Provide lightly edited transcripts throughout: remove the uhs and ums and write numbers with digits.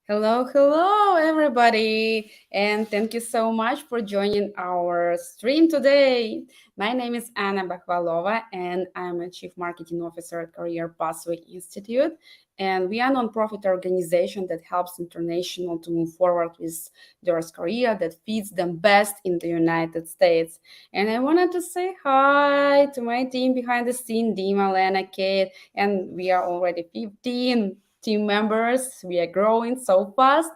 Hello, everybody, and thank you so much for joining our stream today. My name is Anna Bakhvalova, and I'm a Chief Marketing Officer at Career Pathway Institute. And we are a nonprofit organization that helps international to move forward with their career that fits them best in the United States. And I wanted to say hi to my team behind the scene, Dima, Lena, Kate, and we are already 15 team members. We are growing so fast.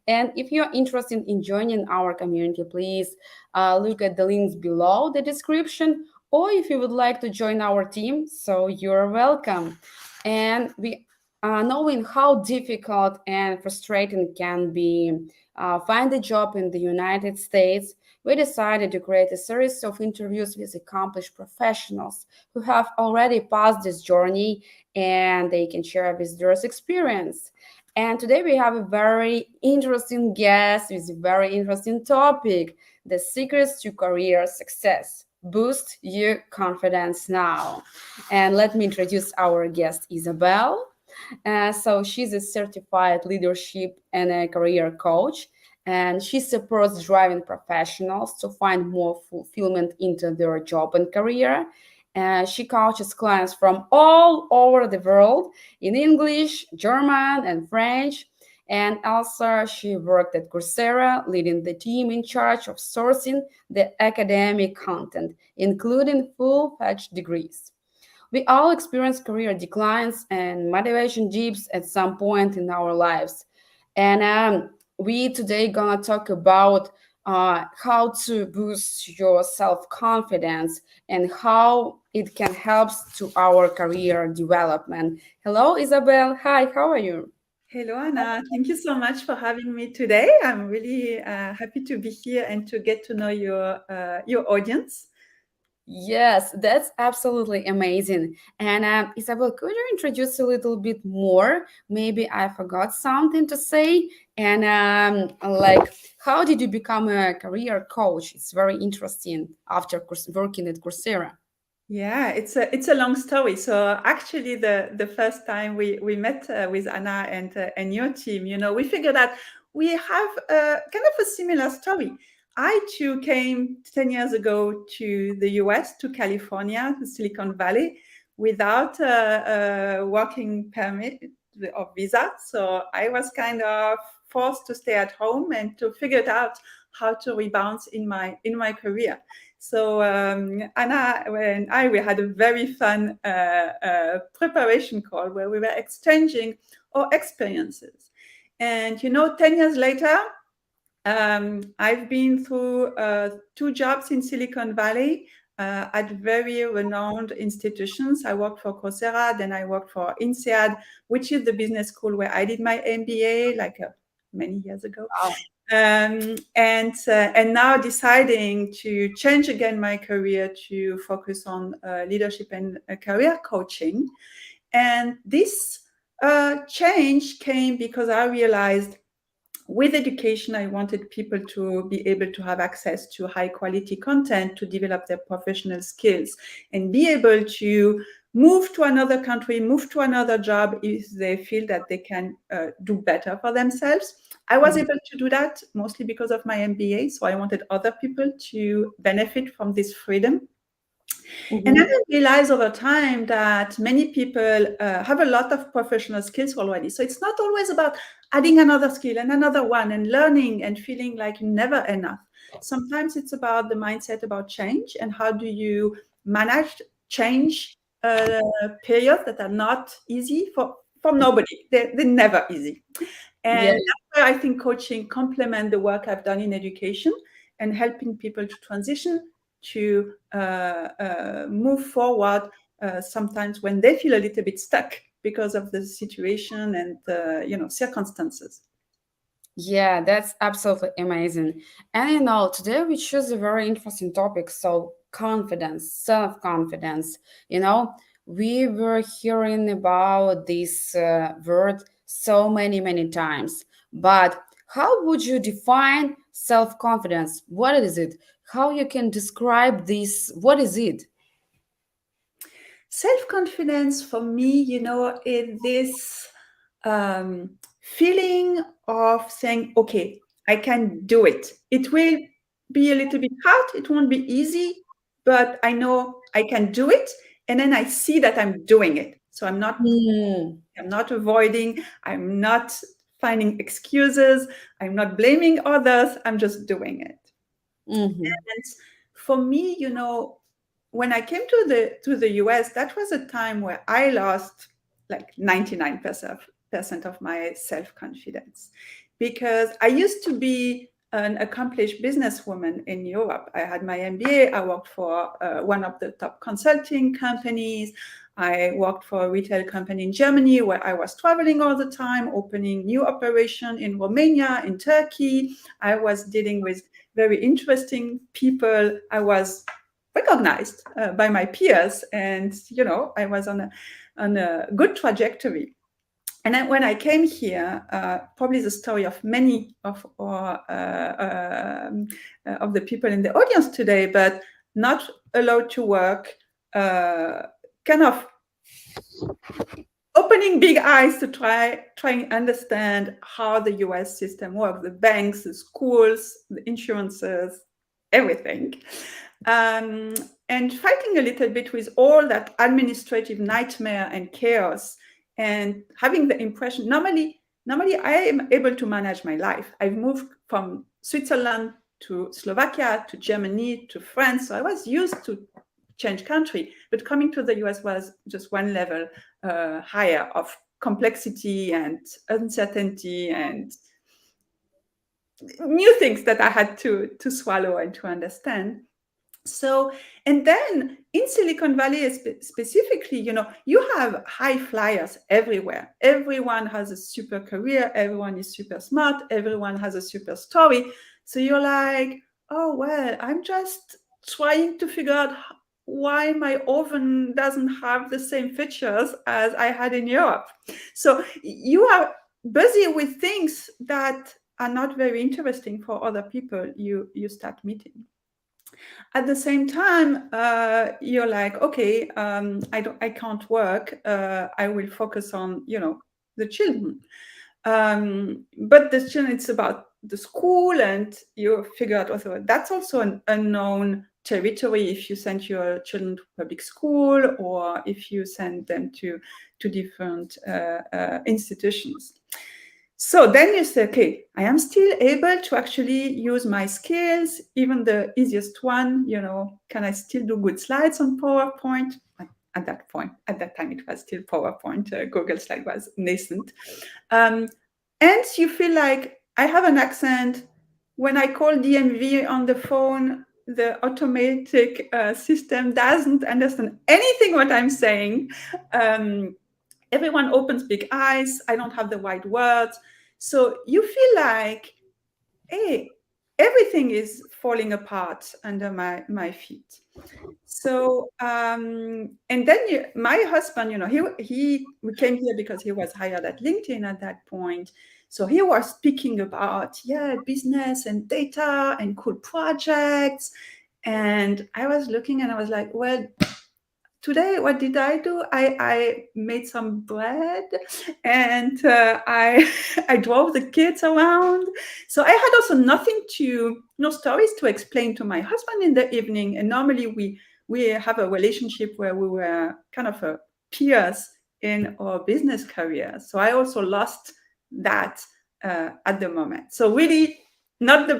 And if you're interested in joining our community, please look at the links below the description. Or if you would like to join our team, so you're welcome. And we knowing how difficult and frustrating can be find a job in the United States, we decided to create a series of interviews with accomplished professionals who have already passed this journey and they can share with their experience. And today we have a very interesting guest with a very interesting topic, the secrets to career success. Boost your confidence now. And let me introduce our guest, Isabel. So she's a certified leadership and a career coach, and she supports driving professionals to find more fulfillment into their job and career. She coaches clients from all over the world in English, German, and French. And also, she worked at Coursera, leading the team in charge of sourcing the academic content, including full-fledged degrees. We all experience career declines and motivation dips at some point in our lives. And we today gonna talk about how to boost your self-confidence and how it can help to our career development. Hello, Isabel. Hi, how are you? Hello, Anna. Thank you so much for having me today. I'm really happy to be here and to get to know your audience. Yes, that's absolutely amazing. And Isabel, could you introduce a little bit more? Maybe I forgot something to say. And like, how did you become a career coach? It's very interesting after working at Coursera. Yeah, it's a long story. So actually, the first time we met with Anna and your team, we figured out we have kind of a similar story. I too came 10 years ago to the US, to California, the Silicon Valley, without a working permit or visa. So I was kind of forced to stay at home and to figure out how to rebound in my career. So Anna and I, we had a very fun preparation call where we were exchanging our experiences. And 10 years later, I've been through 2 jobs in Silicon Valley at very renowned institutions. I worked for Coursera, then I worked for INSEAD, which is the business school where I did my MBA many years ago. Wow. And now deciding to change again my career to focus on leadership and career coaching. And this change came because I realized with education, I wanted people to be able to have access to high quality content to develop their professional skills and be able to move to another country, move to another job if they feel that they can do better for themselves. I was able to do that mostly because of my MBA. So I wanted other people to benefit from this freedom. And Mhm. then I realized over time that many people have a lot of professional skills already. So it's not always about adding another skill and another one and learning and feeling like never enough. Sometimes it's about the mindset about change and how do you manage change periods that are not easy for nobody. They're never easy. Yeah. And that's where I think coaching complement the work I've done in education and helping people to transition to move forward sometimes when they feel a little bit stuck because of the situation and circumstances. Yeah, that's absolutely amazing. And today we choose a very interesting topic. So, confidence, self confidence. You know, we were hearing about this word so many times. But how would you define self confidence? What is it? How you can describe this? What is it? Self-confidence for me, is this feeling of saying, okay, I can do it. It will be a little bit hard. It won't be easy, but I know I can do it. And then I see that I'm doing it. So Mm. I'm not avoiding. I'm not finding excuses. I'm not blaming others. I'm just doing it. Mhm. And for me, when I came to the US, that was a time where I lost like 99% of my self-confidence, because I used to be an accomplished businesswoman in Europe. I had my MBA. I worked for one of the top consulting companies. I worked for a retail company in Germany where I was traveling all the time, opening new operation in Romania, in Turkey. I was dealing with very interesting people. I was recognized by my peers, and I was on a good trajectory. And then when I came here, probably the story of many of the people in the audience today, but not allowed to work, kind of opening big eyes to try and understand how the US system works, the banks, the schools, the insurances, everything. Um, and fighting a little bit with all that administrative nightmare and chaos, and having the impression, normally I am able to manage my life. I've moved from Switzerland to Slovakia to Germany to France, so I was used to change country. But coming to the US was just one level higher of complexity and uncertainty and new things that I had to swallow and to understand. So, and then in Silicon Valley specifically, you have high flyers everywhere. Everyone has a super career. Everyone is super smart. Everyone has a super story. So you're like, oh, well, I'm just trying to figure out why my oven doesn't have the same features as I had in Europe. So you are busy with things that are not very interesting for other people you start meeting. At the same time, you're like, okay, I can't work. I will focus on the children. But the children, it's about the school, and you figure out also that's also an unknown territory if you send your children to public school or if you send them to different institutions. So then you say, okay, I am still able to actually use my skills, even the easiest one, can I still do good slides on PowerPoint? At that time, it was still PowerPoint. Google Slide was nascent. And you feel like I have an accent. When I call DMV on the phone, the automatic system doesn't understand anything what I'm saying. Everyone opens big eyes. I don't have the right words. So you feel like, hey, everything is falling apart under my feet. So and then my husband, we came here because he was hired at LinkedIn at that point. So he was speaking about business and data and cool projects. And I was looking and I was like, well, today what did I do? I made some bread, and I I drove the kids around. So I had also no stories to explain to my husband in the evening. And normally we have a relationship where we were kind of peers in our business career. So I also lost that at the moment. So really not the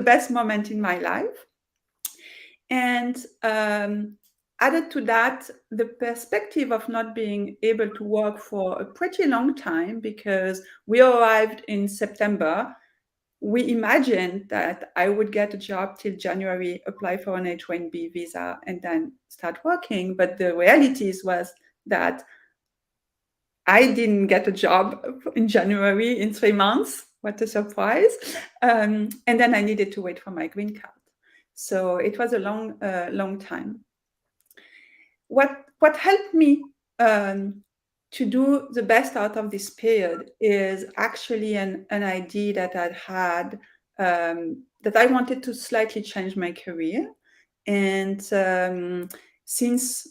best moment in my life. And added to that, the perspective of not being able to work for a pretty long time, because we arrived in September. We imagined that I would get a job till January, apply for an H-1B visa, and then start working. But the realities was that I didn't get a job in January in 3 months. What a surprise. And then I needed to wait for my green card. So it was a long time. What helped me to do the best out of this period is actually an idea that I'd had, that I wanted to slightly change my career. And since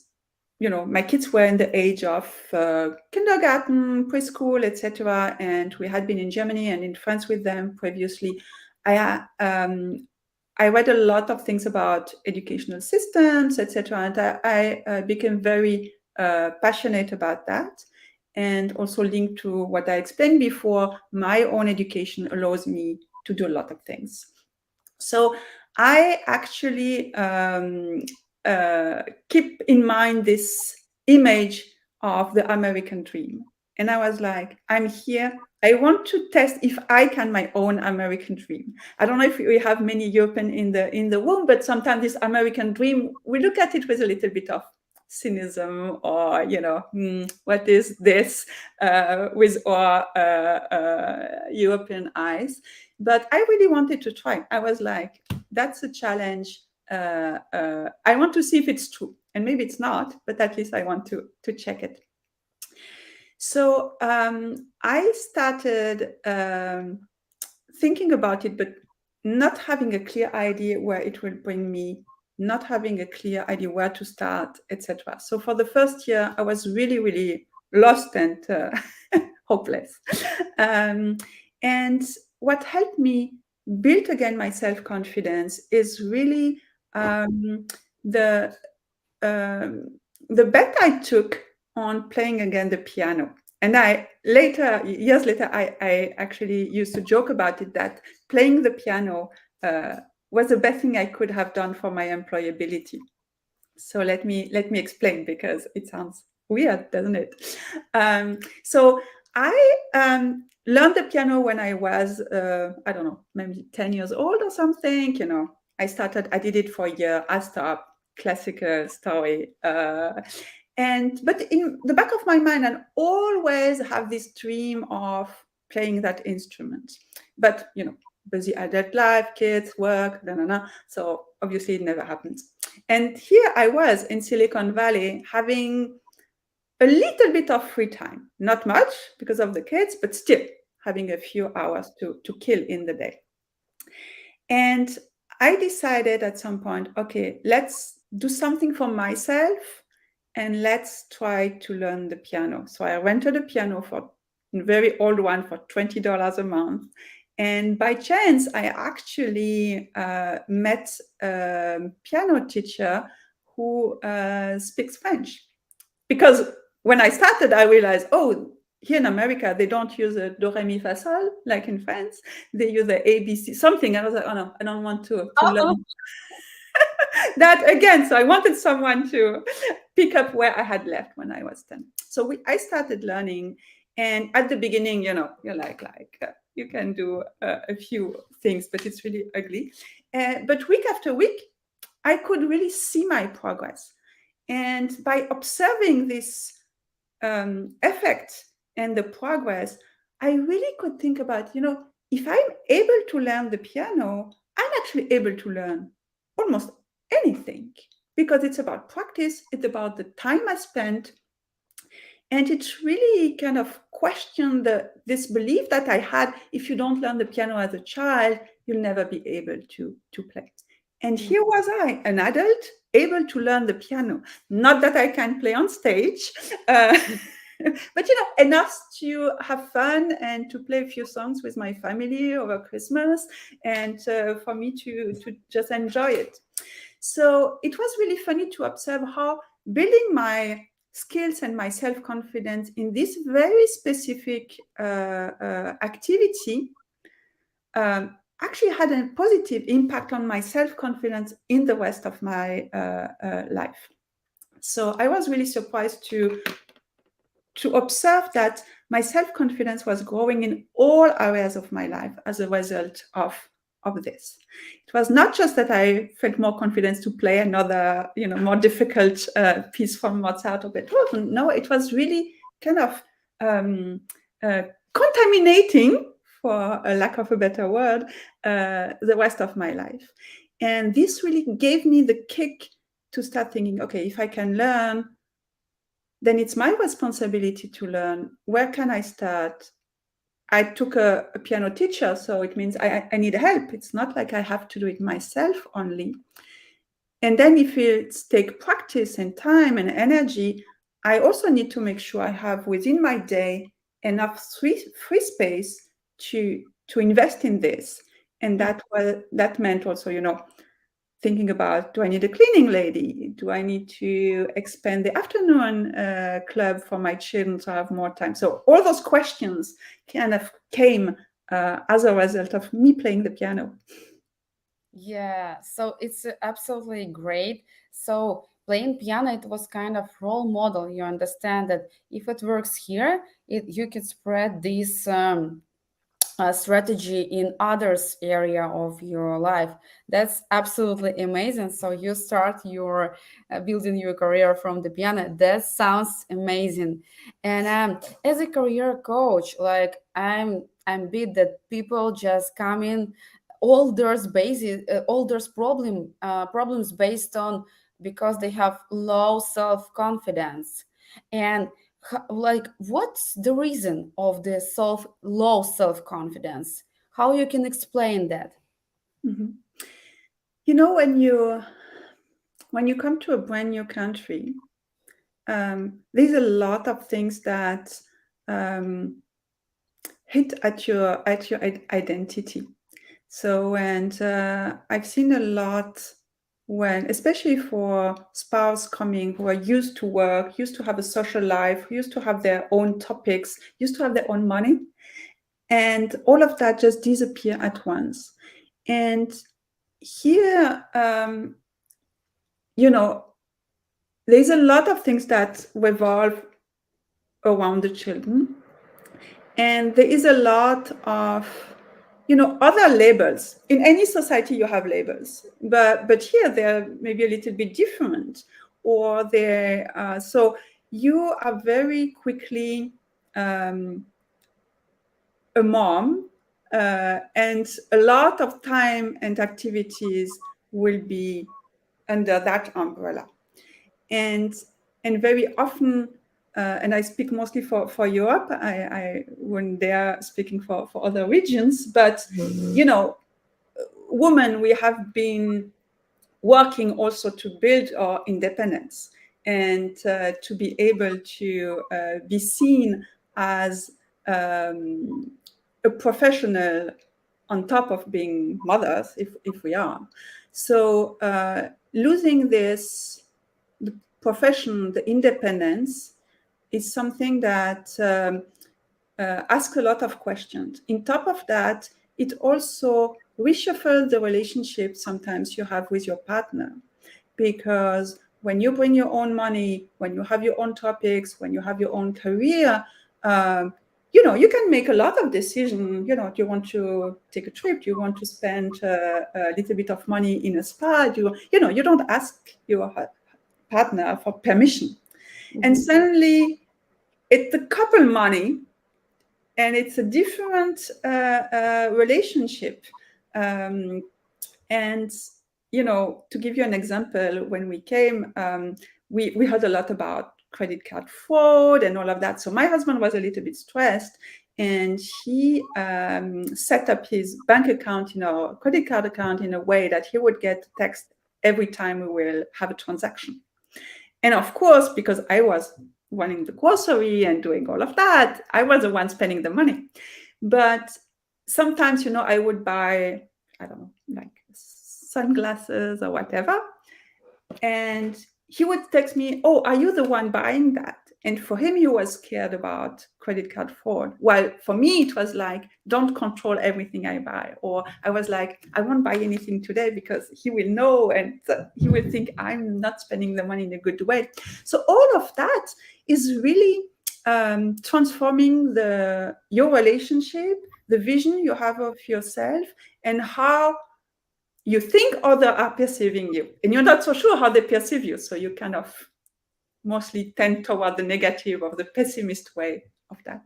my kids were in the age of kindergarten, preschool, etc., and we had been in Germany and in France with them previously. I read a lot of things about educational systems, etc., and I became very passionate about that, and also linked to what I explained before. My own education allows me to do a lot of things. So I actually keep in mind this image of the American dream. And I was like, I'm here. I want to test if I can my own American dream. I don't know if we have many European in the room, but sometimes this American dream, we look at it with a little bit of cynicism, or what is this, with our European eyes. But I really wanted to try. I was like, that's a challenge. I want to see if it's true, and maybe it's not, but at least I want to check it. So I started thinking about it, but not having a clear idea where it will bring me, not having a clear idea where to start, etc. So for the first year, I was really, really lost and hopeless. And what helped me build again my self-confidence is really the bet I took on playing again the piano. And years later, I actually used to joke about it, that playing the piano was the best thing I could have done for my employability. So let me explain, because it sounds weird, doesn't it? So I learned the piano when I was, I don't know, maybe 10 years old or something. I did it for a year. I stopped. Classical story. But in the back of my mind, I always have this dream of playing that instrument. But, busy adult life, kids, work, so obviously it never happens. And here I was in Silicon Valley having a little bit of free time, not much because of the kids, but still having a few hours to kill in the day. And I decided at some point, okay, let's do something for myself and let's try to learn the piano. So I rented a piano, for a very old one, for $20 a month. And by chance, I actually met a piano teacher who speaks French. Because when I started, I realized, here in America, they don't use a do, re, mi, fa, sol, like in France. They use the ABC, something. And I was like, oh no, I don't want to learn that again. So I wanted someone to pick up where I had left when I was 10. So I started learning. And at the beginning, you're like you can do a few things, but it's really ugly. But week after week, I could really see my progress. And by observing this effect and the progress, I really could think about, if I'm able to learn the piano, I'm actually able to learn almost anything, because it's about practice, it's about the time I spent. And it's really kind of questioned this belief that I had: if you don't learn the piano as a child, you'll never be able to play. And here was I, an adult, able to learn the piano. Not that I can play on stage, but enough to have fun and to play a few songs with my family over Christmas, and for me to just enjoy it. So it was really funny to observe how building my skills and my self-confidence in this very specific activity actually had a positive impact on my self-confidence in the rest of my life. So I was really surprised to observe that my self-confidence was growing in all areas of my life as a result of this. It was not just that I felt more confidence to play another, more difficult piece from Mozart or Beethoven. No, it was really kind of contaminating, for a lack of a better word, the rest of my life. And this really gave me the kick to start thinking, okay, if I can learn, then it's my responsibility to learn. Where can I start? I took a piano teacher, so it means I need help. It's not like I have to do it myself only. And then if it's take practice and time and energy, I also need to make sure I have within my day enough free space to invest in this. And that meant also, thinking about, do I need a cleaning lady? Do I need to expand the afternoon club for my children to have more time? So all those questions kind of came as a result of me playing the piano. Yeah, so it's absolutely great. So playing piano, it was kind of role model. You understand that if it works here, you can spread this strategy in others area of your life. That's absolutely amazing. So you start your building your career from the piano. That sounds amazing. And as a career coach, like I'm bit that people just come in all those problems based on because they have low self-confidence. And like what's the reason of the low self-confidence? How you can explain that? Mhm. When you come to a brand new country, there's a lot of things that um, hit at your identity. So, and I've seen a lot when, especially for spouse coming who are used to work, used to have a social life, used to have their own topics, used to have their own money, and all of that just disappear at once. And here, you know, there's a lot of things that revolve around the children, and there is a lot of other labels. In any society you have labels, but here they're maybe a little bit different, or they so you are very quickly a mom, and a lot of time and activities will be under that umbrella. And and very often, and I speak mostly for Europe. I when they are speaking for other regions, but women, we have been working also to build our independence, and to be able to be seen as a professional on top of being mothers, if we are. So losing this, the profession, the independence, is something that asks a lot of questions. In top of that, it also reshuffles the relationship sometimes you have with your partner, because when you bring your own money, when you have your own topics, when you have your own career, you can make a lot of decisions. Do you want to take a trip? Do you want to spend a little bit of money in a spa? You don't ask your partner for permission. And suddenly it's the couple money, and it's a different relationship. Um, and to give you an example, when we came, we heard a lot about credit card fraud and all of that. So my husband was a little bit stressed, and he set up his bank account, credit card account, in a way that he would get text every time we will have a transaction. And of course, because I was running the grocery and doing all of that, I was the one spending the money. But sometimes, I would buy, I don't know, like sunglasses or whatever. And he would text me, "Oh, are you the one buying that?" And for him, he was scared about credit card fraud. While for me, it was like, don't control everything I buy. Or I was like, I won't buy anything today because he will know, and he will think I'm not spending the money in a good way. So all of that is really transforming your relationship, the vision you have of yourself, and how you think others are perceiving you, and you're not so sure how they perceive you. So you kind of mostly tend toward the negative or the pessimist way of that.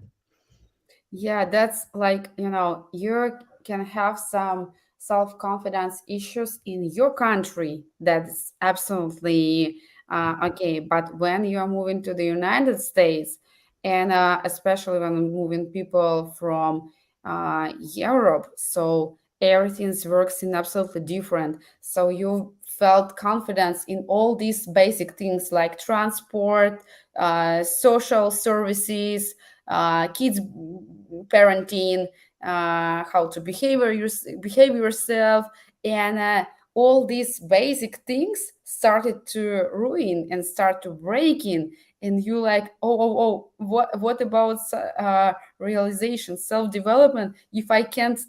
Yeah, that's like, you can have some self-confidence issues in your country. That's absolutely okay. But when you are moving to the United States, and especially when moving people from Europe, so everything works in absolutely different. So you felt confidence in all these basic things like transport, social services, kids parenting, how to behave yourself, and all these basic things started to ruin and start to break in. And you like, what about realization, self-development, if I can't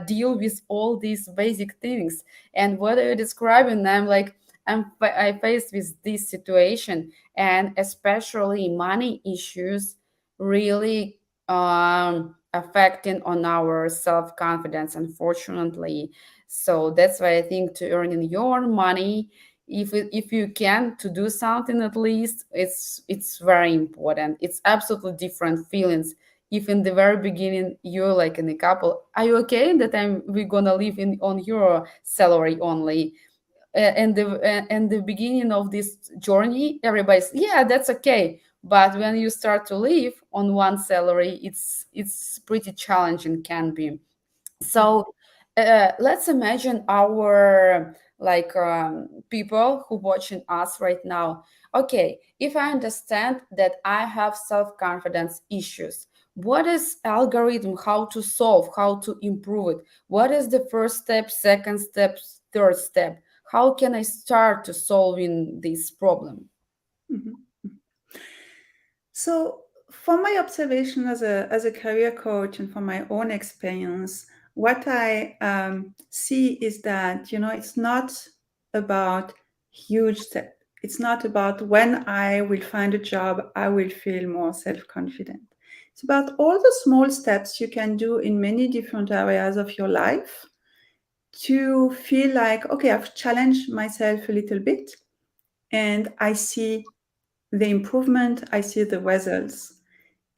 deal with all these basic things? And what are you describing? I'm like, I faced with this situation, and especially money issues really affecting on our self-confidence, unfortunately. So that's why I think to earning your money, if you can to do something, at least it's very important. It's absolutely different feelings if in the very beginning you're like in a couple, are you okay that we're gonna live in on your salary only? And the beginning of this journey, everybody's, yeah, that's okay. But when you start to live on one salary, it's pretty challenging, can be. So let's imagine our like people who watching us right now. Okay, if I understand that I have self-confidence issues, what is algorithm, how to solve, how to improve it? What is the first step, second step, third step? How can I start to solving this problem? Mhm. So, from my observation as a career coach and from my own experience, what I see is that it's not about huge step. It's not about when I will find a job, I will feel more self-confident. It's about all the small steps you can do in many different areas of your life to feel like, okay, I've challenged myself a little bit and I see the improvement, I see the results.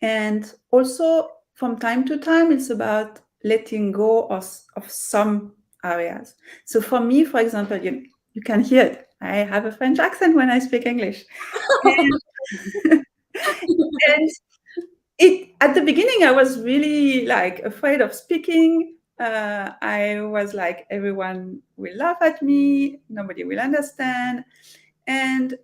And also, from time to time, it's about letting go of some areas. So, for me, for example, you can hear it. I have a French accent when I speak English. And, and it at the beginning, I was really like afraid of speaking. I was like, everyone will laugh at me, nobody will understand. And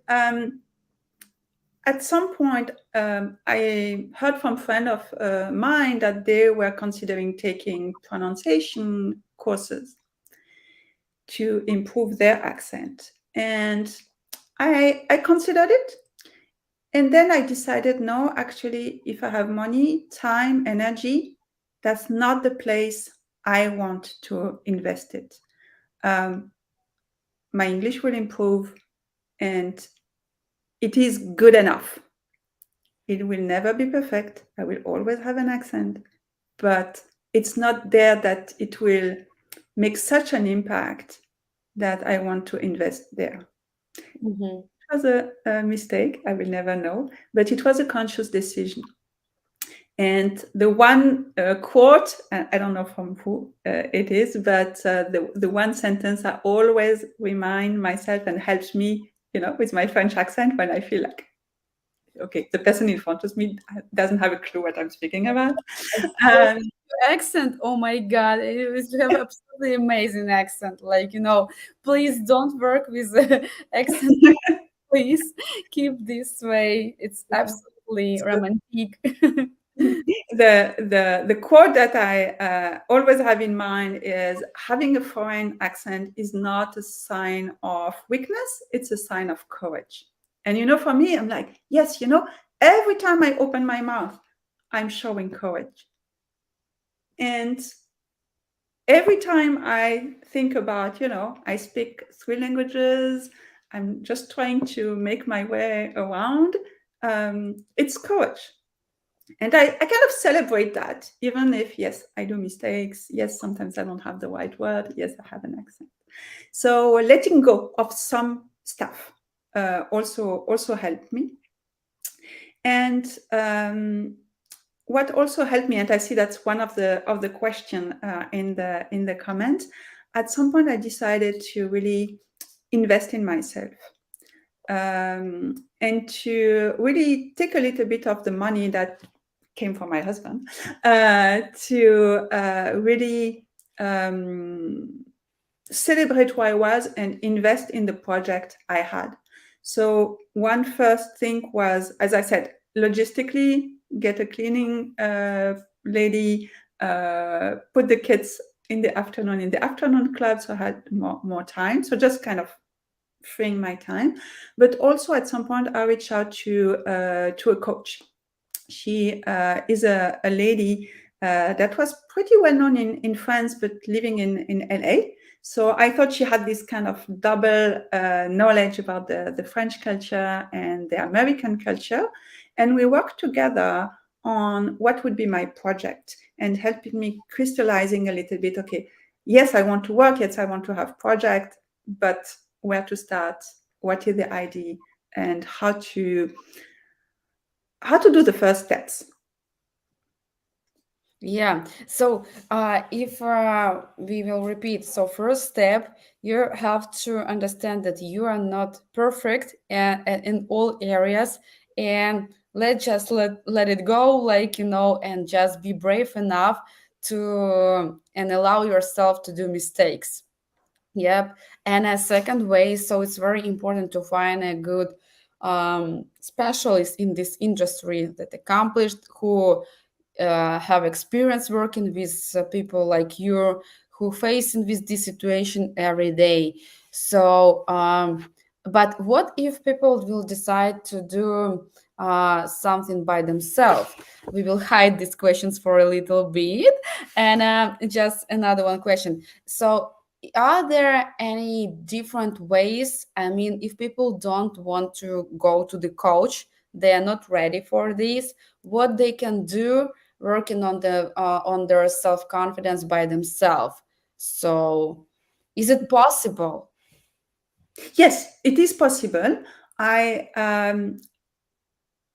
at some point, I heard from a friend of mine that they were considering taking pronunciation courses to improve their accent. And I considered it. And then I decided, no, actually, if I have money, time, energy, that's not the place I want to invest it. Um, my English will improve and it is good enough. It will never be perfect. I will always have an accent, but it's not there that it will make such an impact that I want to invest there. Mhm. It was a mistake. I will never know, but it was a conscious decision. And the one quote, I don't know from who it is, but the one sentence I always remind myself and helps me, with my French accent when I feel like, okay, the person in front of me doesn't have a clue what I'm speaking about. Um, Accent, oh my god, you have absolutely amazing accent, like, please don't work with the accent. Please keep this way, it's absolutely so romantic. the quote that I always have in mind is having a foreign accent is not a sign of weakness, it's a sign of courage. And for me, I'm like, yes, every time I open my mouth, I'm showing courage. And every time I think about, I speak 3 languages, I'm just trying to make my way around, it's courage. And I kind of celebrate that, even if, yes, I do mistakes. Yes, sometimes I don't have the right word. Yes, I have an accent. So letting go of some stuff also helped me. And what also helped me, and I see that's one of the question in the comment. At some point, I decided to really invest in myself. And to really take a little bit of the money that came from my husband to really celebrate who I was and invest in the project I had. So one first thing was, as I said, logistically, get a cleaning lady, put the kids in the afternoon club, so I had more time. So just kind of freeing my time. But also at some point, I reached out to a coach. She is a lady that was pretty well known in France, but living in LA. So I thought she had this kind of double knowledge about the French culture and the American culture. And we worked together on what would be my project and helping me crystallizing a little bit. Okay, yes, I want to work. Yes, I want to have project, but where to start? What is the idea? And how to do the first steps. Yeah. So, if we will repeat, so first step, you have to understand that you are not perfect in all areas, and let it go, like, and just be brave enough to and allow yourself to do mistakes. Yep. And a second way, so it's very important to find a good specialist in this industry that accomplished, who have experience working with people like you, who facing with this situation every day. So but what if people will decide to do something by themselves? We will hide these questions for a little bit. And just another one question. So are there any different ways? I mean, if people don't want to go to the coach, they are not ready for this, what they can do working on their self-confidence by themselves? So is it possible? Yes, it is possible. I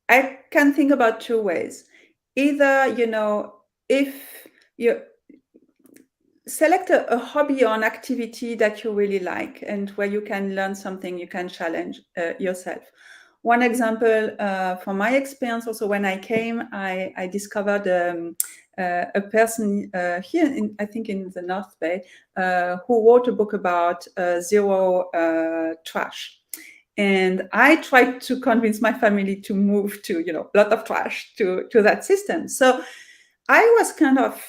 I can think about two ways. Either, if you select a hobby or an activity that you really like and where you can learn something, you can challenge yourself. One example from my experience, also when I came, I discovered a person here, I think in the North Bay, who wrote a book about zero trash. And I tried to convince my family to move to, a lot of trash to that system. So I was kind of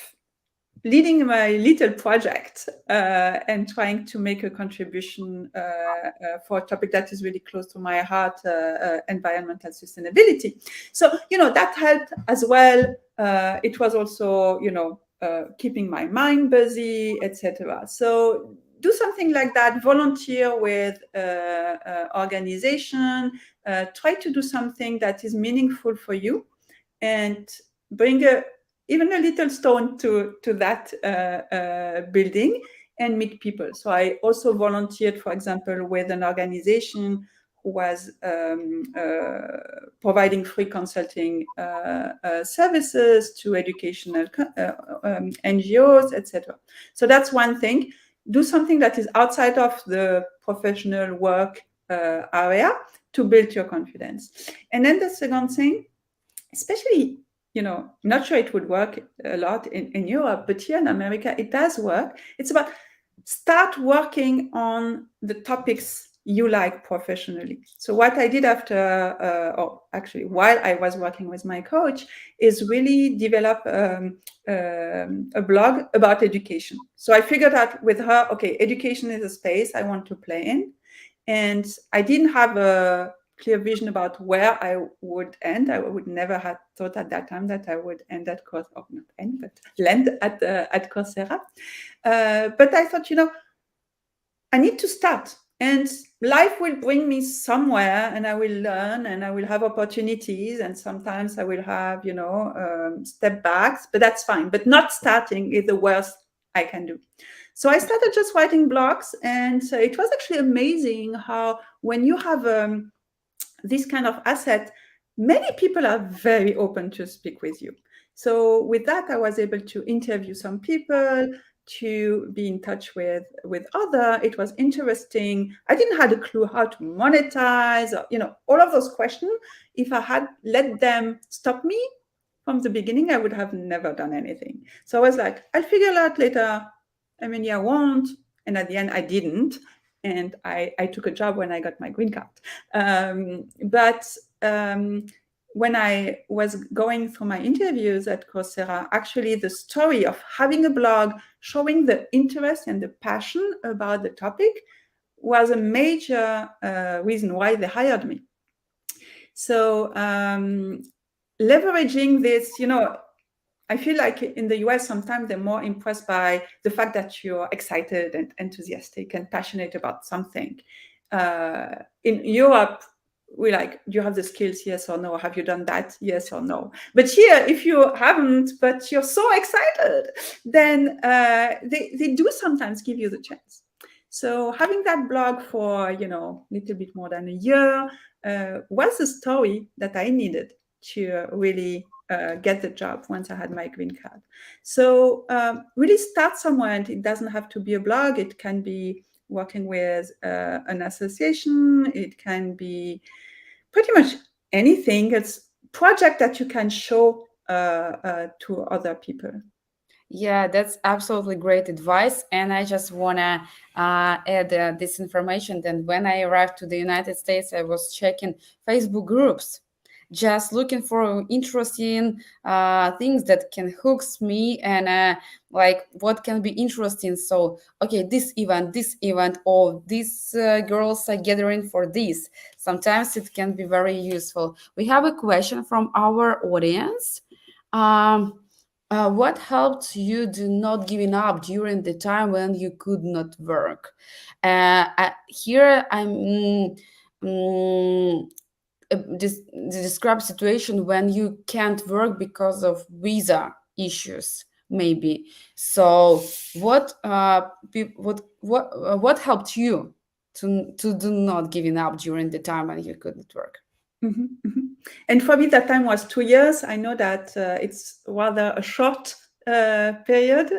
leading my little project and trying to make a contribution for a topic that is really close to my heart, environmental sustainability. So, that helped as well. It was also, keeping my mind busy, etc. So do something like that, volunteer with organization, try to do something that is meaningful for you, and bring even a little stone to that building and meet people. So I also volunteered, for example, with an organization who was providing free consulting services to educational NGOs, etc. So that's one thing. Do something that is outside of the professional work area to build your confidence. And then the second thing, especially, not sure it would work a lot in Europe, but here in America, it does work. It's about start working on the topics you like professionally. So what I did after, or actually while I was working with my coach, is really develop a blog about education. So I figured out with her, okay, education is a space I want to play in. And I didn't have a clear vision about where I would end. I would never have thought at that time that I would end at course, or not end, but land at Coursera. But I thought, I need to start, and life will bring me somewhere, and I will learn, and I will have opportunities, and sometimes I will have, step backs, but that's fine. But not starting is the worst I can do. So I started just writing blogs, and it was actually amazing how when you have this kind of asset, many people are very open to speak with you. So with that, I was able to interview some people, to be in touch with other. It was interesting. I didn't have a clue how to monetize, or, all of those questions. If I had let them stop me from the beginning, I would have never done anything. So I was like, I'll figure it out later. I mean, yeah, I won't. And at the end, I didn't. And I took a job when I got my green card. But when I was going through my interviews at Coursera, actually the story of having a blog, showing the interest and the passion about the topic was a major reason why they hired me. So leveraging this, I feel like in the US, sometimes they're more impressed by the fact that you're excited and enthusiastic and passionate about something. In Europe, we like, do you have the skills? Yes or no? Have you done that? Yes or no? But here, if you haven't, but you're so excited, then they do sometimes give you the chance. So having that blog for, a little bit more than a year was the story that I needed to really get the job once I had my green card. So really start somewhere, and it doesn't have to be a blog. It can be working with an association. It can be pretty much anything. It's a project that you can show to other people. Yeah, that's absolutely great advice. And I just want to add this information that when I arrived to the United States, I was checking Facebook groups, just looking for interesting things that can hooks me and like what can be interesting. So, okay, this event, or these girls are gathering for this. Sometimes it can be very useful. We have a question from our audience. What helped you do not giving up during the time when you could not work? Here I'm describe situation when you can't work because of visa issues, maybe. So what helped you to do not giving up during the time when you couldn't work? And for me, that time was 2 years. I know that it's rather a short period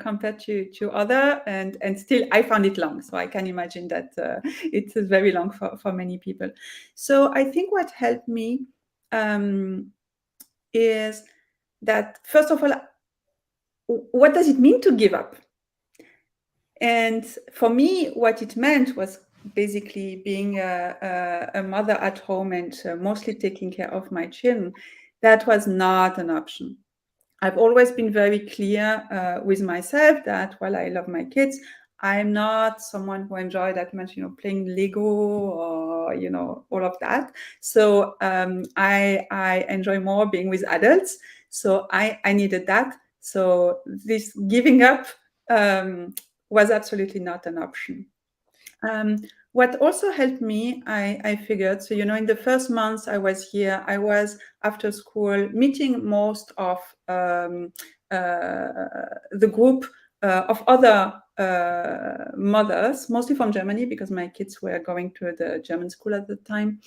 compared to other, and still I found it long. So I can imagine that it is very long for many people. So I think what helped me is that, first of all, what does it mean to give up? And for me, what it meant was basically being a mother at home and mostly taking care of my children. That was not an option. I've always been very clear with myself that while I love my kids, I'm not someone who enjoy that much, playing Lego or, all of that. So I enjoy more being with adults. So I needed that. So this giving up was absolutely not an option. What also helped me, I figured, so, in the first months I was here, I was after school meeting most of the group of other mothers, mostly from Germany, because my kids were going to the German school at the time.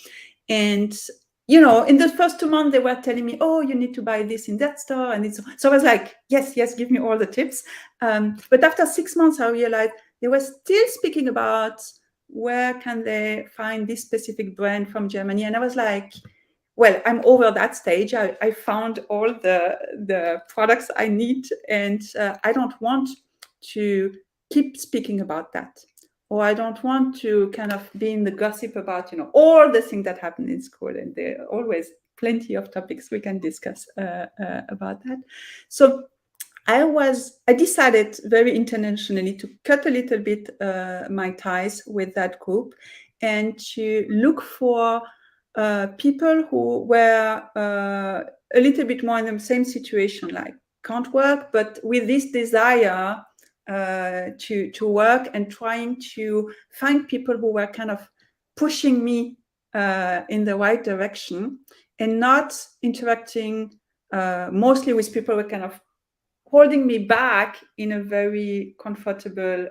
And in the first 2 months, they were telling me, oh, you need to buy this in that store. And so I was like, yes, give me all the tips. But after 6 months, I realized they were still speaking about where can they find this specific brand from Germany. And I was like, well, I'm over that stage. I found all the products I need, and I don't want to keep speaking about that. Or I don't want to kind of be in the gossip about, all the things that happen in school. And there are always plenty of topics we can discuss about that. So I decided very intentionally to cut a little bit my ties with that group and to look for people who were a little bit more in the same situation, like can't work, but with this desire to work, and trying to find people who were kind of pushing me in the right direction, and not interacting mostly with people who were kind of holding me back in a very comfortable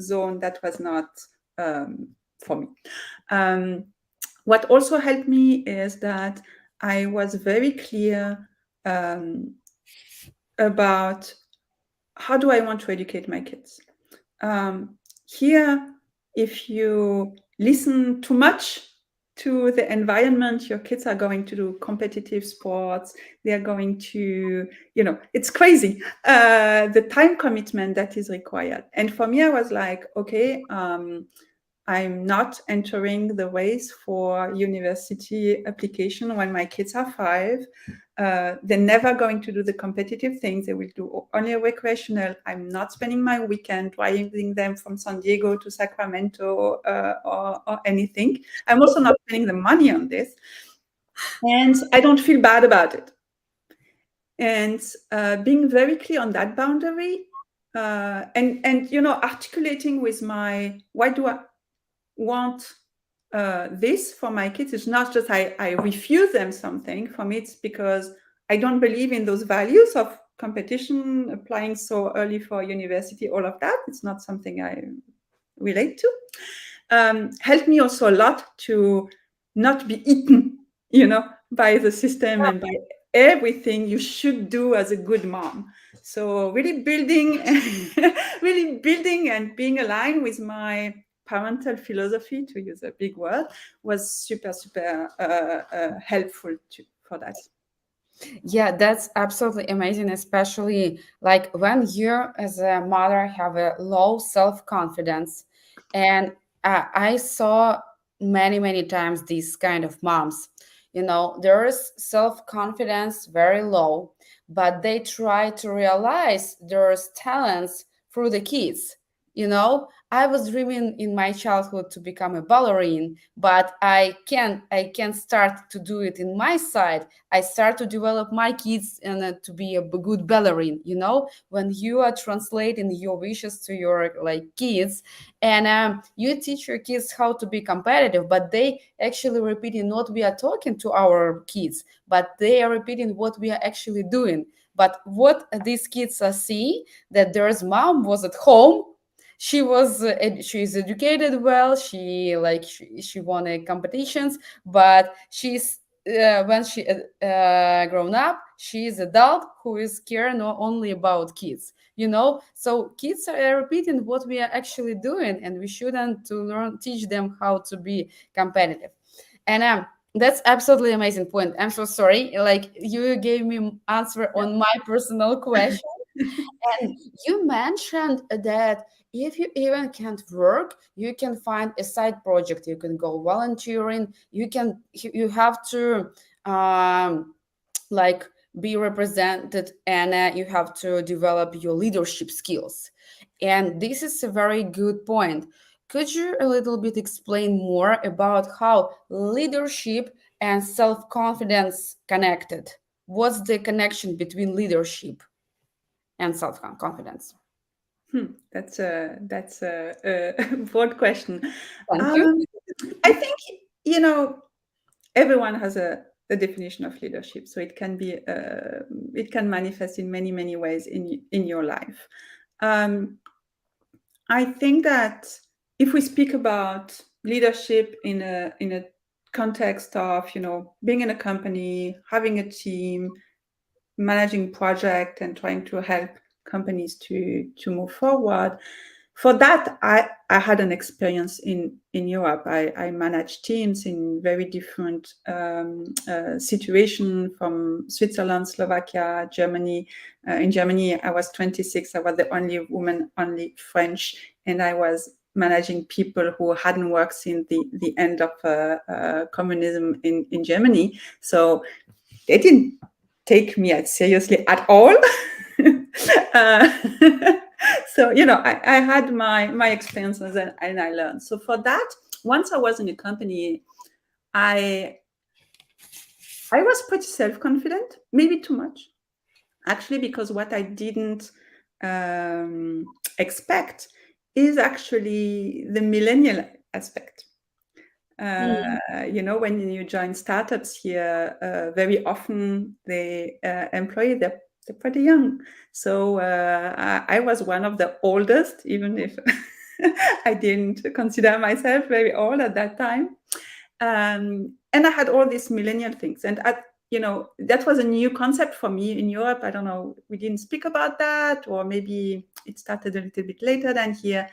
zone that was not for me. What also helped me is that I was very clear about how do I want to educate my kids. Here, if you listen too much, to the environment. Your kids are going to do competitive sports. They are going to, it's crazy, the time commitment that is required. And for me, I was like, okay, I'm not entering the race for university application when my kids are 5. They're never going to do the competitive things. They will do only recreational. I'm not spending my weekend driving them from San Diego to Sacramento or anything. I'm also not spending the money on this. And I don't feel bad about it. And being very clear on that boundary, and articulating with why do I want this for my kids? It's not just I refuse them something. For me, it's because I don't believe in those values of competition, applying so early for university, all of that. It's not something I relate to. Helped me also a lot to not be eaten, by the system and by everything you should do as a good mom. So really building, really building and being aligned with my parental philosophy, to use a big word, was super, super helpful for that. Yeah, that's absolutely amazing, especially like when you as a mother have a low self-confidence. And I saw many, many times these kind of moms. There is self-confidence very low, but they try to realize there's talents through the kids. I was dreaming in my childhood to become a ballerina, but I can start to do it in my side. I start to develop my kids and to be a good ballerina. When you are translating your wishes to your like kids, and you teach your kids how to be competitive, but they actually repeating what we are talking to our kids, but they are repeating what we are actually doing. But what these kids are seeing, that their mom was at home, she is educated well, she won competitions, but she's when she grown up, she is adult who is caring not only about kids. So kids are repeating what we are actually doing, and we shouldn't to learn teach them how to be competitive. And that's absolutely amazing point. I'm so sorry, like you gave me answer on my personal question. And you mentioned that if you even can't work, you can find a side project. You can go volunteering. You have to like be represented, and you have to develop your leadership skills. And this is a very good point. Could you a little bit explain more about how leadership and self-confidence connected? What's the connection between leadership and self-confidence? That's a broad question. Thank you. Um, I think everyone has a definition of leadership, so it can manifest in many, many ways in your life. I think that if we speak about leadership in a context of being in a company, having a team, managing project, and trying to help companies to move forward. For that, I had an experience in Europe. I managed teams in very different situations, from Switzerland, Slovakia, Germany. In Germany, I was 26. I was the only woman, only French, and I was managing people who hadn't worked since the end of communism in Germany. So they didn't take me as seriously at all. uh, so I had my experiences, and I learned. So for that, once I was in a company, I was pretty self-confident, maybe too much, actually, because what I didn't expect is actually the millennial aspect. When you join startups here, very often the employee, they're pretty young. So I was one of the oldest, even if I didn't consider myself very old at that time. And I had all these millennial things. And that was a new concept for me in Europe. I don't know, we didn't speak about that, or maybe it started a little bit later than here.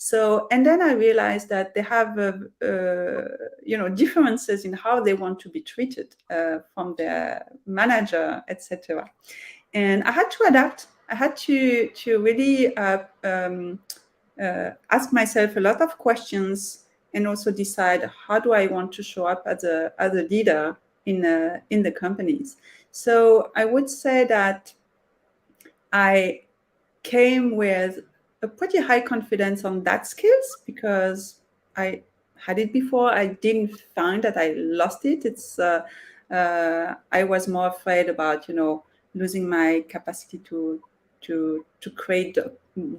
So, and then I realized that they have, differences in how they want to be treated from their manager, etc. And I had to adapt. I had to really ask myself a lot of questions, and also decide how do I want to show up as a leader in the companies. So I would say that I came with a pretty high confidence on that skills, because I had it before. I didn't find that I lost it. I was more afraid about losing my capacity to create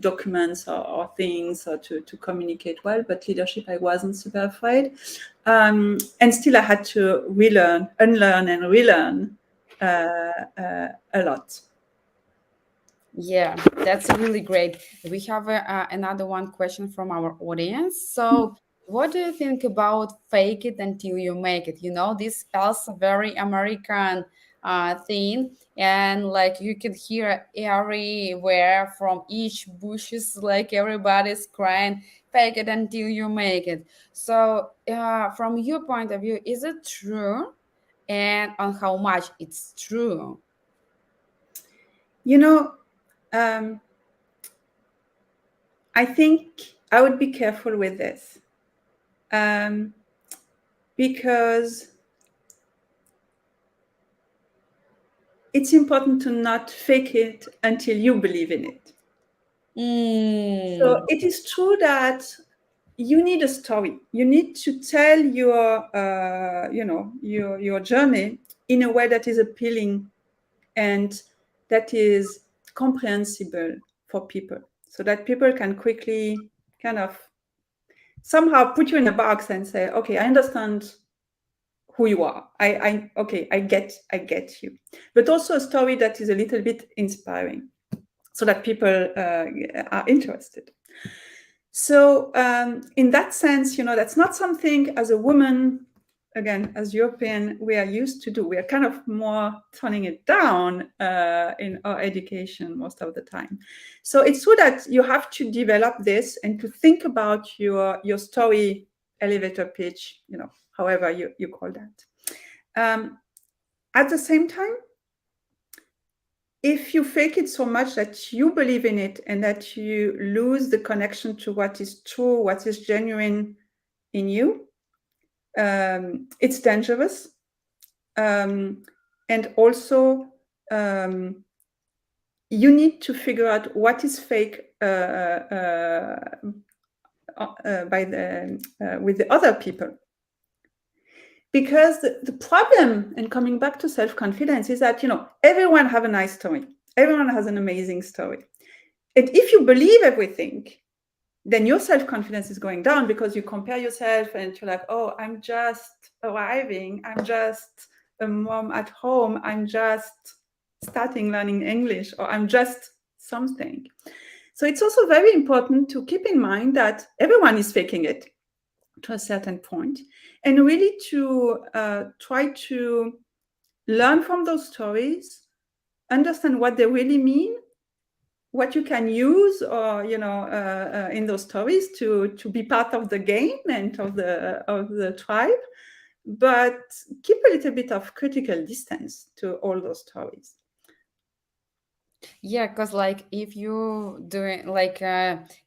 documents or things, or to communicate well. But leadership, I wasn't super afraid, and still I had to unlearn and relearn a lot. Yeah, that's really great. We have another one question from our audience. So, what do you think about fake it until you make it? You know, this also very American thing, and like you can hear everywhere from each bushes, like everybody's crying, fake it until you make it. So, from your point of view, is it true? And on how much it's true? You know, I think I would be careful with this, because it's important to not fake it until you believe in it. So Mm. it is true that you need a story. You need to tell your journey in a way that is appealing and that is comprehensible for people, so that people can quickly kind of somehow put you in a box and say, okay, I understand who you are. Okay, I get you. But also a story that is a little bit inspiring, so that people are interested. So in that sense, that's not something as a woman, again, as European, we are used to do. We are kind of more toning it down in our education most of the time. So it's true that you have to develop this and to think about your story elevator pitch, however you call that. At the same time, if you fake it so much that you believe in it and that you lose the connection to what is true, what is genuine in you, it's dangerous. And also, you need to figure out what is fake with the other people. Because the problem, and coming back to self-confidence, is that everyone have a nice story. Everyone has an amazing story. And if you believe everything, then your self-confidence is going down, because you compare yourself and you're like, oh, I'm just arriving. I'm just a mom at home. I'm just starting learning English, or I'm just something. So it's also very important to keep in mind that everyone is faking it to a certain point, and really to try to learn from those stories, understand what they really mean, what you can use, or in those stories to be part of the game and of the tribe, but keep a little bit of critical distance to all those stories. Yeah, because like if you doing like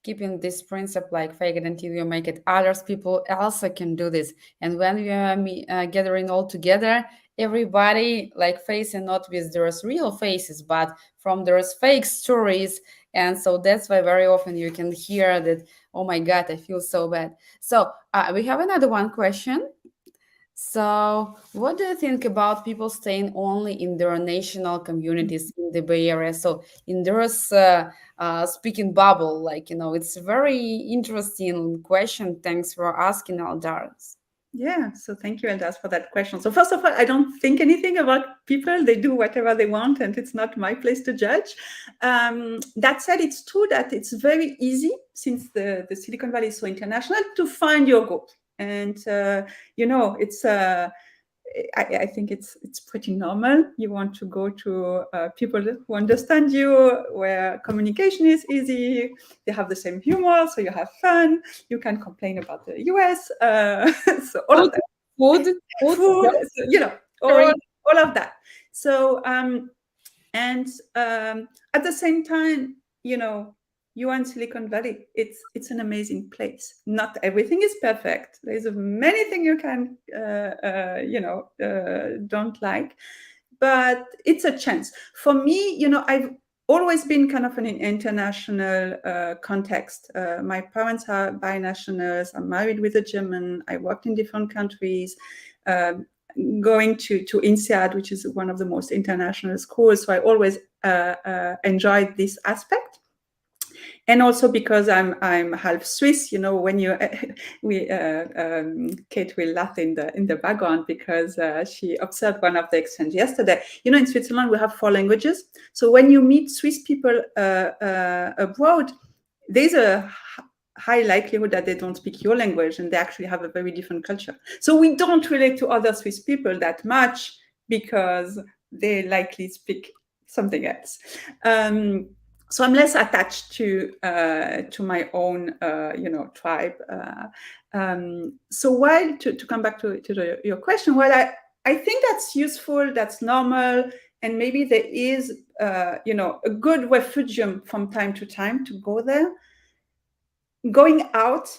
keeping this principle like fake it until you make it, others people also can do this. And when we are gathering all together, everybody like facing not with their real faces, but from their fake stories. And so that's why very often you can hear that, oh my God, I feel so bad. So we have another one question. So, what do you think about people staying only in their national communities in the Bay Area? So, in their speaking bubble, like, it's a very interesting question. Thanks for asking, Aldars. Yeah, so thank you, Eldaz, for that question. So first of all, I don't think anything about people. They do whatever they want, and it's not my place to judge. That said, it's true that it's very easy, since the Silicon Valley is so international, to find your group. And, I think it's pretty normal. You want to go to people who understand you, where communication is easy. They have the same humor, so you have fun. You can complain about the US, so all Food, of that, yeah, food, so, great. all of that. So and at the same time, you are in Silicon Valley. It's an amazing place. Not everything is perfect. There's many things you can don't like, but it's a chance for me. I've always been kind of an international context. My parents are binationals. I'm married with a German. I worked in different countries. Going to INSEAD, which is one of the most international schools. So I always enjoyed this aspect. And also because I'm half Swiss, when you Kate will laugh in the background because she observed one of the exchange yesterday. In Switzerland we have 4 languages. So when you meet Swiss people abroad, there's a high likelihood that they don't speak your language and they actually have a very different culture. So we don't relate to other Swiss people that much because they likely speak something else. So I'm less attached to my own tribe. So while to come back to your question, while I think that's useful, that's normal, and maybe there is a good refugium from time to time to go there. Going out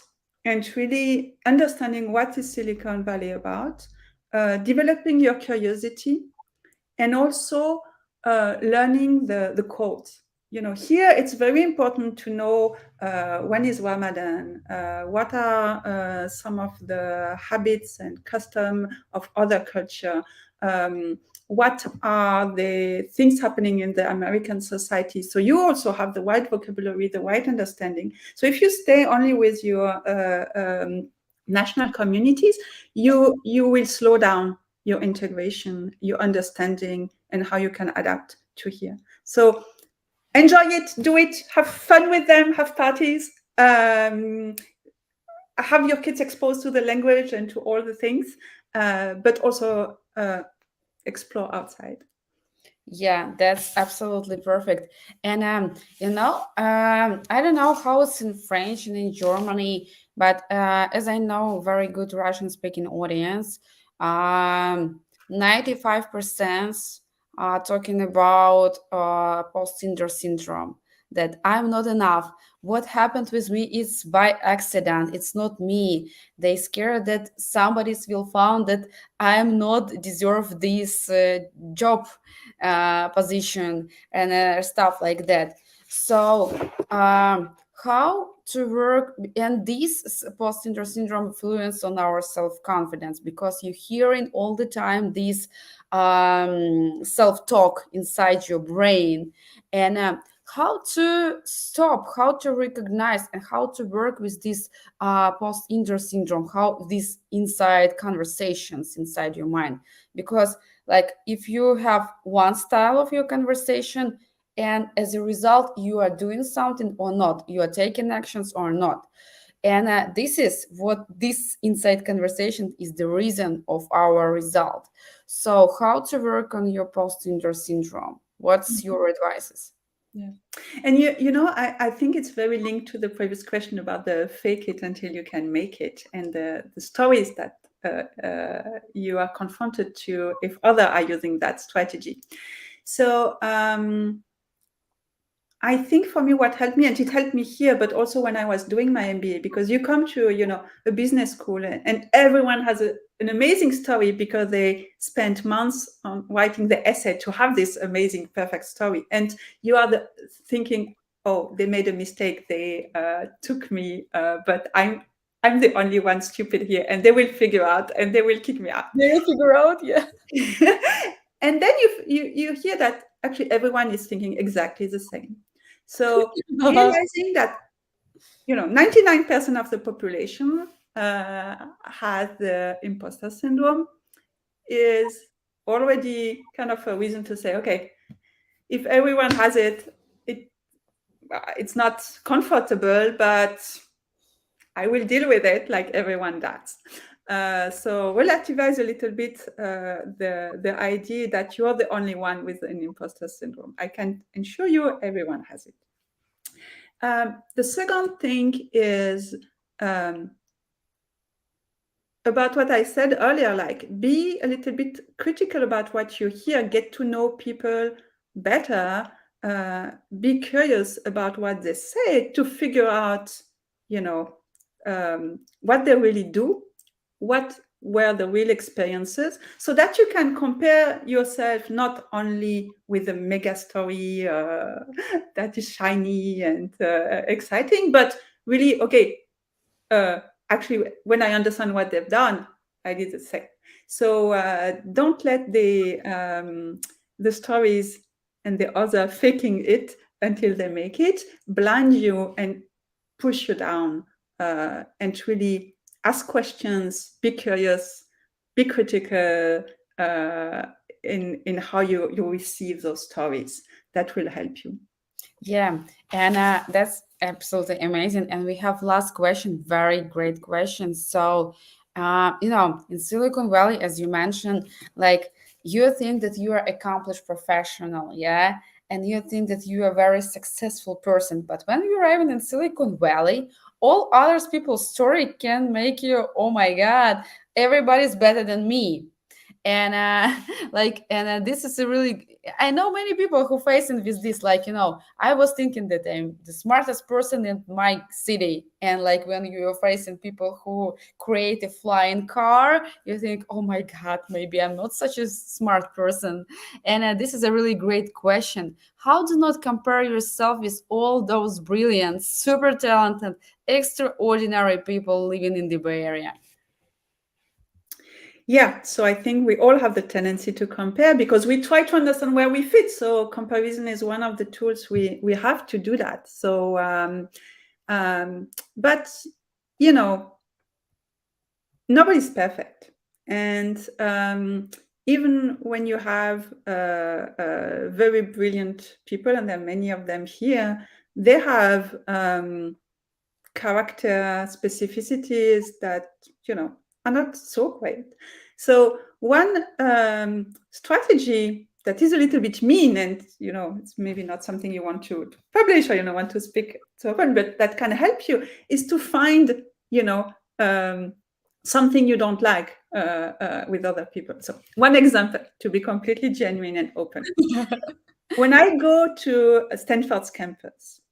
and really understanding what is Silicon Valley about, developing your curiosity, and also learning the codes. Here it's very important to know when is Ramadan, what are some of the habits and custom of other culture, what are the things happening in the American society. So you also have the right vocabulary, the right understanding. So if you stay only with your national communities, you will slow down your integration, your understanding, and how you can adapt to here. So enjoy it, do it, have fun with them, have parties, have your kids exposed to the language and to all the things, but also explore outside. Yeah, that's absolutely perfect. And I don't know how it's in French and in Germany, but as I know, very good Russian speaking audience, 95% are talking about post-syndrome syndrome, that I'm not enough. What happened with me is by accident. It's not me. They scared that somebody will found that I am not deserve this job position and stuff like that. So how to work, and this post-syndrome syndrome influence on our self-confidence, because you're hearing all the time this self-talk inside your brain, and how to stop, how to recognize, and how to work with this post-syndrome syndrome, how these inside conversations inside your mind. Because like if you have one style of your conversation, and as a result you are doing something or not, you are taking actions or not, and this is what this inside conversation is the reason of our result. So how to work on your post-syndrome syndrome? What's your advices? Yeah. And I think it's very linked to the previous question about the fake it until you can make it, and the stories that you are confronted to if others are using that strategy. So I think for me, what helped me, and it helped me here, but also when I was doing my MBA, because you come to, a business school and everyone has an amazing story because they spent months on writing the essay to have this amazing, perfect story. And you are thinking, oh, they made a mistake. They took me, but I'm the only one stupid here, and they will figure out and they will kick me out. They will figure out, yeah. And then you hear that actually everyone is thinking exactly the same. So realizing that 99% of the population has the imposter syndrome is already kind of a reason to say, okay, if everyone has it's not comfortable, but I will deal with it like everyone does. So relativize a little bit the idea that you're the only one with an imposter syndrome. I can assure you everyone has it. The second thing is um, about what I said earlier, like be a little bit critical about what you hear, get to know people better, be curious about what they say to figure out, you know, what they really do, what were the real experiences, so that you can compare yourself not only with a mega story that is shiny and exciting, but really, okay, actually, when I understand what they've done, I did the same. So don't let the stories and the other faking it until they make it blind you and push you down, and really ask questions, be curious, be critical in how you receive those stories. That will help you. Yeah, and that's absolutely amazing. And we have last question, very great question. So, in Silicon Valley, as you mentioned, like you think that you are accomplished professional, yeah, and you think that you are a very successful person. But when you arrive in Silicon Valley, all others people's story can make you, oh my God, everybody's better than me. And this is a really, I know many people who facing with this, like, I was thinking that I'm the smartest person in my city, and like when you're facing people who create a flying car, you think, oh my God, maybe I'm not such a smart person. And this is a really great question. How do not compare yourself with all those brilliant, super talented, extraordinary people living in the Bay Area? Yeah, so I think we all have the tendency to compare because we try to understand where we fit. So comparison is one of the tools we have to do that. So, but you know, nobody's perfect, and even when you have very brilliant people, and there are many of them here, they have character specificities that are not so great. So one strategy that is a little bit mean, and it's maybe not something you want to publish or want to speak to open, but that can help you, is to find something you don't like with other people. So one example, to be completely genuine and open. When I go to Stanford's campus,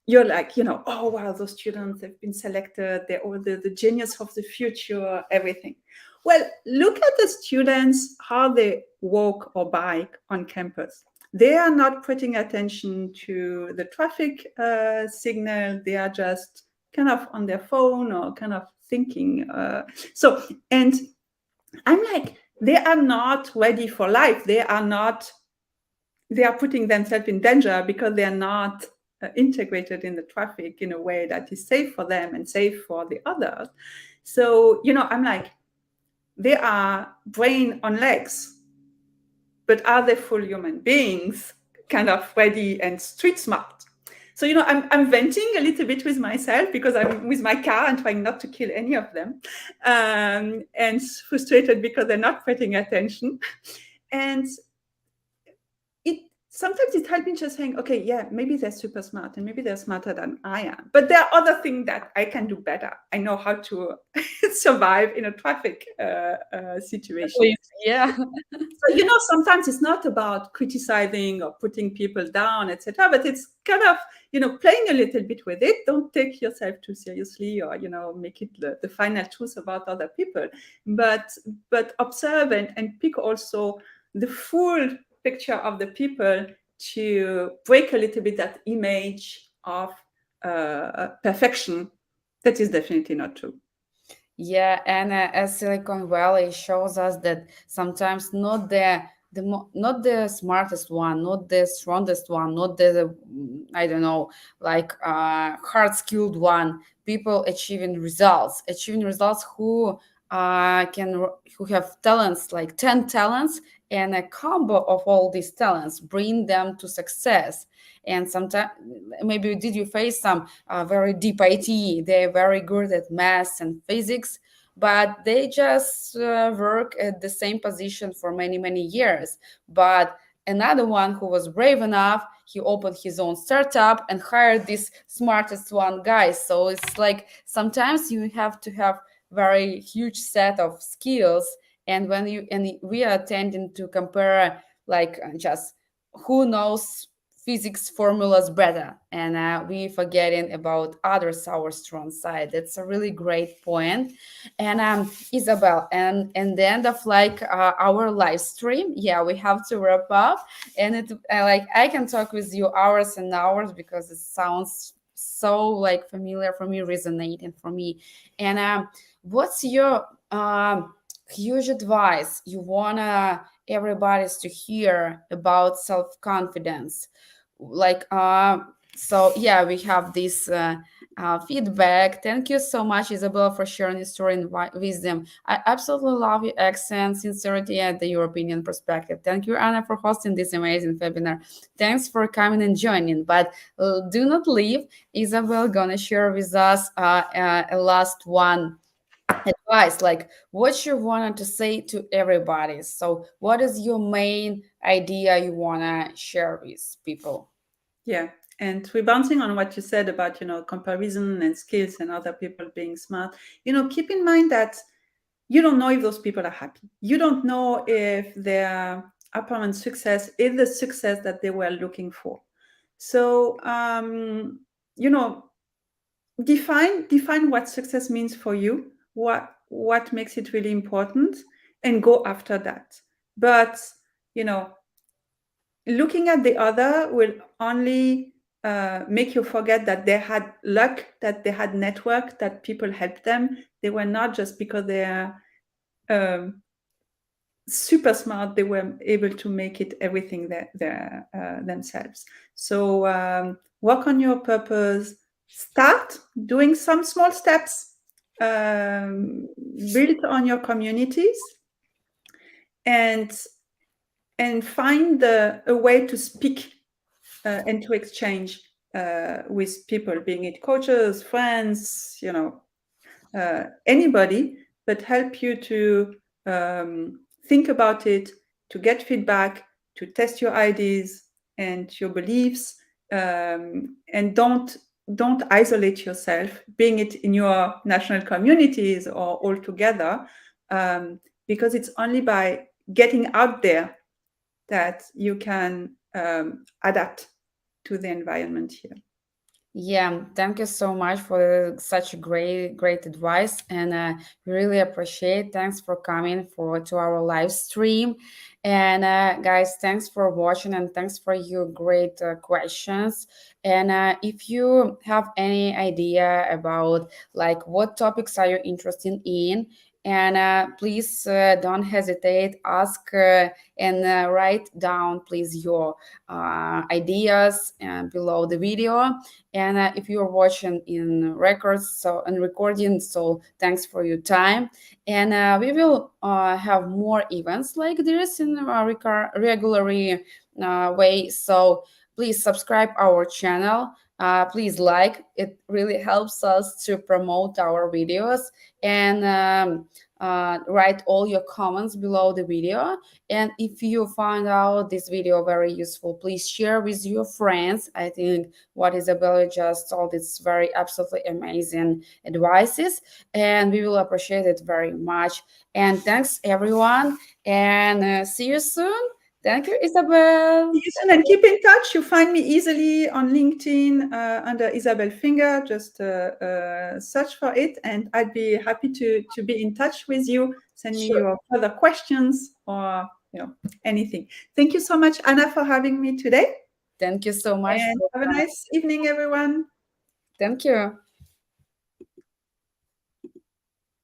you're like, oh, wow, those students have been selected. They're all the genius of the future, everything. Well, look at the students, how they walk or bike on campus. They are not putting attention to the traffic signal. They are just kind of on their phone or kind of thinking. And I'm like, they are not ready for life. They are putting themselves in danger because they are not integrated in the traffic in a way that is safe for them and safe for the others. So, I'm like, they are brain on legs, but are they full human beings, kind of ready and street smart? So, I'm venting a little bit with myself because I'm with my car and trying not to kill any of them, and frustrated because they're not paying attention. And sometimes it helps me just saying, okay, yeah, maybe they're super smart and maybe they're smarter than I am. But there are other things that I can do better. I know how to survive in a traffic situation. Yeah. So, sometimes it's not about criticizing or putting people down, etc. But it's kind of, playing a little bit with it. Don't take yourself too seriously or, make it the final truth about other people. But observe and pick also the full picture of the people to break a little bit that image of perfection that is definitely not true. Yeah, and as Silicon Valley shows us that sometimes not not the smartest one, not the strongest one, not the I don't know, like hard skilled one. People achieving results who who have talents like 10 talents, and a combo of all these talents bring them to success. And sometimes maybe did you face some very deep IT? They're very good at math and physics, but they just work at the same position for many, many years. But another one who was brave enough, he opened his own startup and hired this smartest one guy. So it's like sometimes you have to have very huge set of skills, and when you and we are tending to compare like just who knows physics formulas better, and we forgetting about others our strong side. That's a really great point. And Isabel, and the end of like our live stream, yeah, we have to wrap up. And it like I can talk with you hours and hours because it sounds so like familiar for me, resonating for me. And what's your huge advice you wanna everybody's to hear about self-confidence? Like so yeah, we have this feedback. Thank you so much, Isabel, for sharing your story and wisdom. I absolutely love your accent, sincerity, and the European perspective. Thank you, Anna, for hosting this amazing webinar. Thanks for coming and joining, but do not leave. Isabel gonna share with us a last one advice, like what you wanted to say to everybody. So what is your main idea you want to share with people? Yeah. And rebounding on what you said about, comparison and skills and other people being smart, keep in mind that you don't know if those people are happy. You don't know if their apparent success is the success that they were looking for. So, you know, define what success means for you, what makes it really important, and go after that. But, you know, looking at the other will only make you forget that they had luck, that they had network, that people helped them. They were not just because they are um, super smart, they were able to make it everything themselves. So work on your purpose, start doing some small steps, build on your communities, and find a way to speak and to exchange with people, being it coaches, friends, anybody, but help you to think about it, to get feedback, to test your ideas and your beliefs, and don't isolate yourself, being it in your national communities or all together, because it's only by getting out there that you can adapt to the environment here. Yeah, thank you so much for such great advice, and really appreciate. Thanks for coming for to our live stream, and guys, thanks for watching, and thanks for your great questions. And if you have any idea about like what topics are you interested in, and please don't hesitate, ask and write down please your ideas below the video. And if you are watching in records, so and recording, so thanks for your time. And we will have more events like this in a regular way. So please subscribe our channel. Please like it, really helps us to promote our videos. And write all your comments below the video. And if you find out this video very useful, please share with your friends. I think what Isabella just told is very absolutely amazing advices, and we will appreciate it very much. And thanks everyone, and see you soon. Thank you, Isabel. Yes, and keep in touch. You find me easily on LinkedIn under Isabel Finger. Just search for it, and I'd be happy to be in touch with you. Send me Sure. your further questions or anything. Thank you so much, Anna, for having me today. Thank you so much And for have a nice evening, everyone. Thank you.